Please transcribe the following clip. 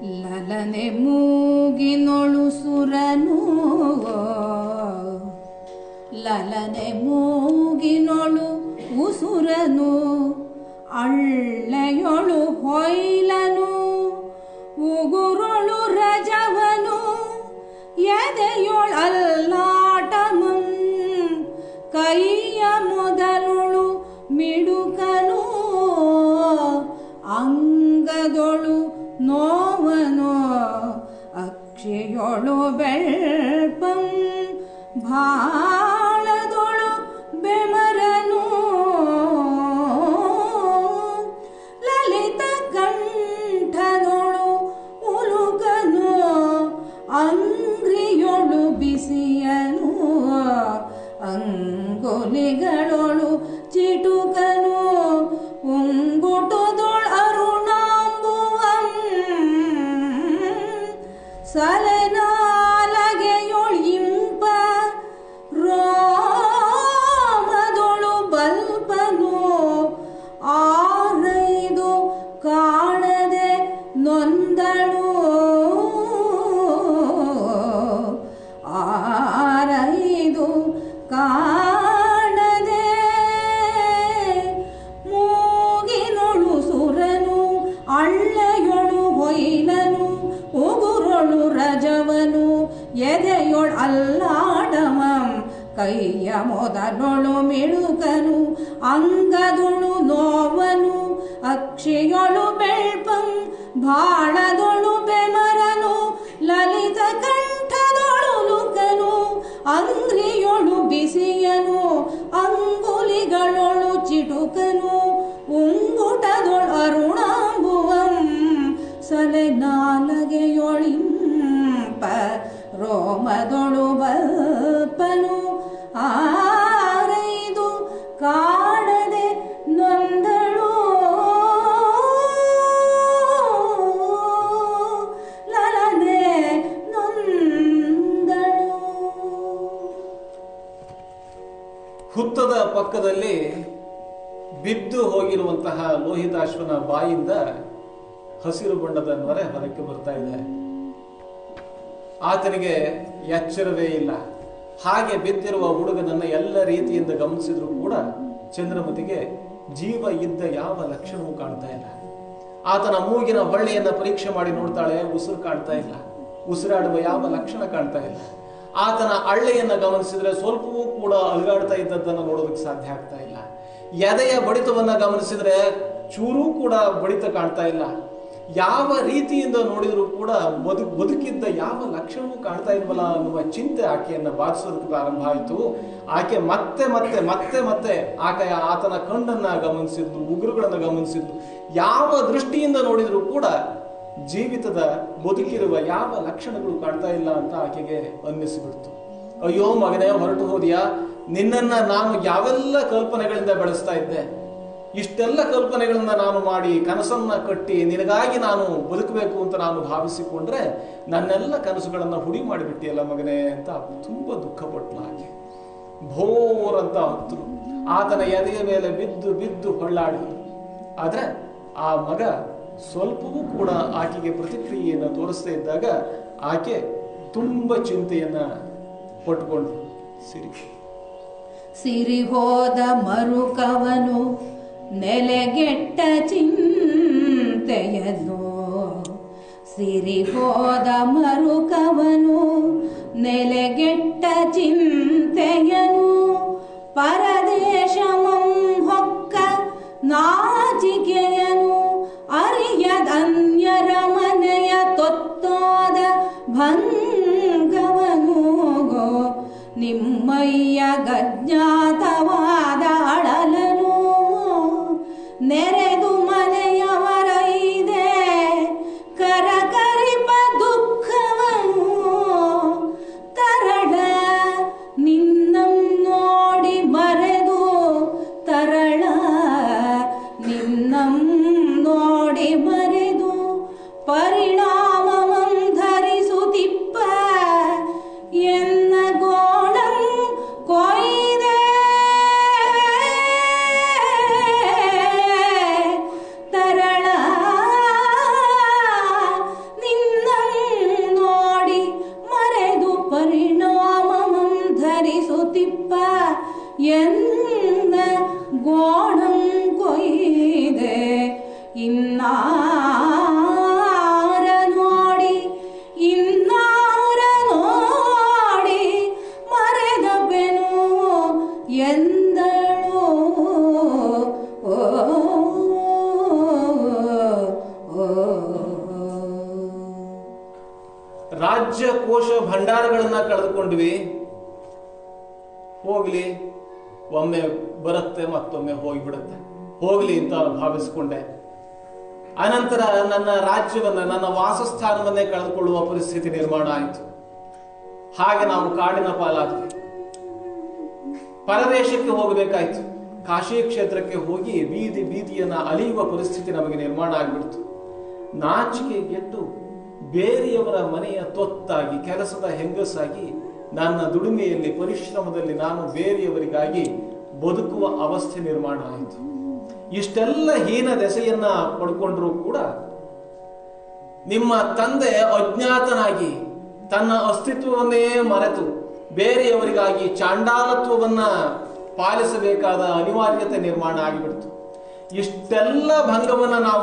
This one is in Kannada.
ಲಲನೆ ಮೂಗಿನೊಳು ಸುರನು, ಲಲನೆ ಮೂಗಿನೊಳು ಉಸುರನು, ಅಳ್ಳೆಯೊಳು ಹೊಯ್ಲನು, ಉಗುರೊಳು ರಜವನು, ಎದೆಯೊಳಲ್ಲಾಟಮಂ, ಕೈಯ ಮೊದಲೊಳು ಮಿಡುಕನು, ಅಂಗದೊಳು ನೋವನು, ಅಕ್ಷಿಯೊಳು ಬೆಳ್ಪಂ, ಭಾಳದೊಳು ಬೆಮರನು, ಲಲಿತ ಕಂಠದೊಳು ಉಲುಕನು, ಅಂಗ್ರಿಯೊಳು ಬಿಸಿಯನು, ಅಂಗುಲಿಗಳೊಳು ಚಿಟುಕನು, ಉಂಗುಟದೊಳು ಅರುಣಾಂಬುವಂ, ಸಲನಾಲಗೆಯೊಳು ಇಂಪ, ರೋಮದೊಳು ಬಲ್ಪನು, ಆರೈದು ಕಾಣದೆ ನೊಂದಳು, ಆರೈದು ಕಾಣದೆ. ಮೂಗಿನೊಳು ಸುರನು, ಅಳ್ಳೆಯೊಳು ಹೊಯ್ಲನು, ಉಗುರೊಳು ರಜವನು, ಎದೆಯೊಳು ಅಲ್ಲಾಟಮಂ, ಕೈಯ ಮೊದಲೊಳು ಮಿಡುಕನು, ಅಂಗದೊಳು ನೋವನು, ಅಕ್ಷಿಯೊಳು ಬೆಳ್ಪಂ, ಭಾಳದೊಳು ಬೆಮರನು, ಲಲಿತ ಕಂಠದೊಳು ಲುಕನು, ಅಂಗ್ರಿಯೊಳು ಬಿಸಿಯನು, ಅಂಗುಲಿಗಳೊಳು ಚಿಟುಕನು, ಉಂಗುಟದೊಳು ಅರುಣಾಂಬುವಂ, ಸಲೆನಾಲಗೆಯೊಳಿಂಪ, ರೋಮದೊಳು ಬಲ್ಪನು, ಆರೈದು ಕಾಣದೆ ನೊಂದಳು, ಲಲನೆ ನೊಂದಳು. ಹುತ್ತದ ಪಕ್ಕದಲ್ಲಿ ಬಿದ್ದು ಹೋಗಿರುವಂತಹ ಲೋಹಿತಾಶ್ವನ ಬಾಯಿಂದ ಹಸಿರು ಬಣ್ಣದ ನೊರೆ ಹೊರಕ್ಕೆ ಬರ್ತಾ ಇದೆ. ಆತನಿಗೆ ಎಚ್ಚರವೇ ಇಲ್ಲ. ಹಾಗೆ ಬಿದ್ದಿರುವ ಹುಡುಗನನ್ನ ಎಲ್ಲ ರೀತಿಯಿಂದ ಗಮನಿಸಿದ್ರು ಕೂಡ ಚಂದ್ರಮತಿಗೆ ಜೀವ ಇದ್ದ ಯಾವ ಲಕ್ಷಣವೂ ಕಾಣ್ತಾ ಇಲ್ಲ. ಆತನ ಮೂಗಿನ ಹೊಳ್ಳೆಯನ್ನ ಪರೀಕ್ಷೆ ಮಾಡಿ ನೋಡ್ತಾಳೆ, ಉಸಿರು ಕಾಣ್ತಾ ಇಲ್ಲ, ಉಸಿರಾಡುವ ಯಾವ ಲಕ್ಷಣ ಕಾಣ್ತಾ ಇಲ್ಲ. ಆತನ ಅಳ್ಳೆಯನ್ನ ಗಮನಿಸಿದ್ರೆ ಸ್ವಲ್ಪವೂ ಕೂಡ ಅಲುಗಾಡ್ತಾ ಇದ್ದದ್ದನ್ನು ನೋಡೋದಕ್ಕೆ ಸಾಧ್ಯ ಆಗ್ತಾ ಇಲ್ಲ. ಎದೆಯ ಬಡಿತವನ್ನ ಗಮನಿಸಿದ್ರೆ ಚೂರೂ ಕೂಡ ಬಡಿತ ಕಾಣ್ತಾ ಇಲ್ಲ. ಯಾವ ರೀತಿಯಿಂದ ನೋಡಿದ್ರು ಕೂಡ ಬದುಕಿದ್ದ ಯಾವ ಲಕ್ಷಣವೂ ಕಾಣ್ತಾ ಇಲ್ವಲ್ಲ ಅನ್ನುವ ಚಿಂತೆ ಆಕೆಯನ್ನ ಬಾಧಿಸೋದಕ್ಕೆ ಪ್ರಾರಂಭ ಆಯಿತು. ಆಕೆ ಮತ್ತೆ ಮತ್ತೆ ಮತ್ತೆ ಮತ್ತೆ ಆತನ ಕಣ್ಣನ್ನ ಗಮನಿಸಿದ್ಲು, ಉಗುರುಗಳನ್ನ ಗಮನಿಸಿದ್ಲು. ಯಾವ ದೃಷ್ಟಿಯಿಂದ ನೋಡಿದ್ರು ಕೂಡ ಜೀವಿತದ ಬದುಕಿರುವ ಯಾವ ಲಕ್ಷಣಗಳು ಕಾಣ್ತಾ ಇಲ್ಲ ಅಂತ ಆಕೆಗೆ ಅನ್ನಿಸಿಬಿಡ್ತು. ಅಯ್ಯೋ ಮಗನೇ, ಹೊರಟು ಹೋದಿಯಾ? ನಿನ್ನನ್ನ ನಾನು ಯಾವೆಲ್ಲ ಕಲ್ಪನೆಗಳಿಂದ ಬೆಳೆಸ್ತಾ ಇದ್ದೆ, ಇಷ್ಟೆಲ್ಲ ಕಲ್ಪನೆಗಳನ್ನ ನಾನು ಮಾಡಿ ಕನಸನ್ನ ಕಟ್ಟಿ ನಿನಗಾಗಿ ನಾನು ಬದುಕಬೇಕು ಅಂತ ನಾನು ಭಾವಿಸಿಕೊಂಡ್ರೆ ನನ್ನೆಲ್ಲ ಕನಸುಗಳನ್ನ ಹುಡಿ ಮಾಡಿಬಿಟ್ಟಿಯಲ್ಲ ಮಗನೇ ಅಂತ ತುಂಬಾ ದುಃಖಪಟ್ಲು. ಆಕೆ ಭೋರ್ ಅಂತ ಹತ್ತರು. ಆತನ ಎದೆಯ ಮೇಲೆ ಬಿದ್ದು ಬಿದ್ದು ಹೊಳ್ಳಾಡಿದ್ರು. ಆದ್ರೆ ಆ ಮಗ ಸ್ವಲ್ಪವೂ ಕೂಡ ಆಕೆಗೆ ಪ್ರತಿಕ್ರಿಯೆಯನ್ನು ತೋರಿಸ್ತಾ ಇದ್ದಾಗ ಆಕೆ ತುಂಬ ಚಿಂತೆಯನ್ನ ಪಟ್ಕೊಂಡ್ರು. ಸಿರಿ ಹೋದ ಮರುಕವನು, ನೆಲೆಗೆಟ್ಟ ಚಿಂತೆಯನು, ಸಿರಿ ಹೋದ ಮರುಕವನು, ನೆಲೆಗೆಟ್ಟ ಚಿಂತೆಯನು, ಪರದೇಶಮಂ ಹೊಕ್ಕ ನಾಚಿಕೆಯನು, ಅರಿಯದನ್ಯರ ಮನೆಯ ತೊತ್ತಾದ ಭಂಗವನು, ನಿಮ್ಮಯ್ಯ ಗಜ್ಞಾತವಾದ ಅಳಲನು, ನೆರೆದು ಮನೆಯವರೈದೆ ಕರಕರಿಪ ದುಃಖವನು, ತರಳ ನಿನ್ನಂ ನೋಡಿ ಮರೆದು, ತರಳ ನಿನ್ನಂ ನೋಡಿ ಮರೆದು, ಪರಿಣಾಮಮಂ ಧರಿಸುತ್ತಿಪ್ಪ ಎನ್ನ ಗೋಣಂ ಕೊಯ್ದೆ, ತರಳ ರಾಜ್ಯ ಕೋಶ ಭಂಡಾರಗಳನ್ನ ಕಳೆದುಕೊಂಡ್ವಿ. ಹೋಗ್ಲಿ, ಒಮ್ಮೆ ಬರುತ್ತೆ ಮತ್ತೊಮ್ಮೆ ಹೋಗಿಬಿಡುತ್ತೆ, ಹೋಗ್ಲಿ ಅಂತ ಭಾವಿಸಿಕೊಂಡೆ. ಅನಂತರ ನನ್ನ ರಾಜ್ಯವನ್ನ, ನನ್ನ ವಾಸಸ್ಥಾನವನ್ನೇ ಕಳೆದುಕೊಳ್ಳುವ ಪರಿಸ್ಥಿತಿ ನಿರ್ಮಾಣ ಆಯಿತು. ಹಾಗೆ ನಾವು ಕಾಡಿನ ಪಾಲಾದ್ವಿ. ಪರದೇಶಕ್ಕೆ ಹೋಗಬೇಕಾಯ್ತು. ಕಾಶಿ ಕ್ಷೇತ್ರಕ್ಕೆ ಹೋಗಿ ಬೀದಿ ಬೀದಿಯನ್ನ ಅಲಿಯುವ ಪರಿಸ್ಥಿತಿ ನಮಗೆ ನಿರ್ಮಾಣ ಆಗ್ಬಿಡ್ತು. ನಾಚಿಕೆ ಗೆಟ್ಟು ಬೇರೆಯವರ ಮನೆಯ ತೊತ್ತಾಗಿ, ಕೆಲಸದ ಹೆಂಗಸಾಗಿ, ನನ್ನ ದುಡಿಮೆಯಲ್ಲಿ, ಪರಿಶ್ರಮದಲ್ಲಿ ನಾನು ಬೇರೆಯವರಿಗಾಗಿ ಬದುಕುವ ಅವಸ್ಥೆ ನಿರ್ಮಾಣ ಆಯಿತು. ಇಷ್ಟೆಲ್ಲ ಹೀನ ದೆಸೆಯನ್ನ ಪಡ್ಕೊಂಡ್ರೂ ಕೂಡ ನಿಮ್ಮ ತಂದೆ ಅಜ್ಞಾತನಾಗಿ ತನ್ನ ಅಸ್ತಿತ್ವವನ್ನೇ ಮರೆತು ಬೇರೆಯವರಿಗಾಗಿ ಚಾಂಡಾಲತ್ವವನ್ನ ಪಾಲಿಸಬೇಕಾದ ಅನಿವಾರ್ಯತೆ ನಿರ್ಮಾಣ ಆಗಿಬಿಡ್ತು. ಇಷ್ಟೆಲ್ಲ ಭಂಗವನ್ನ ನಾವು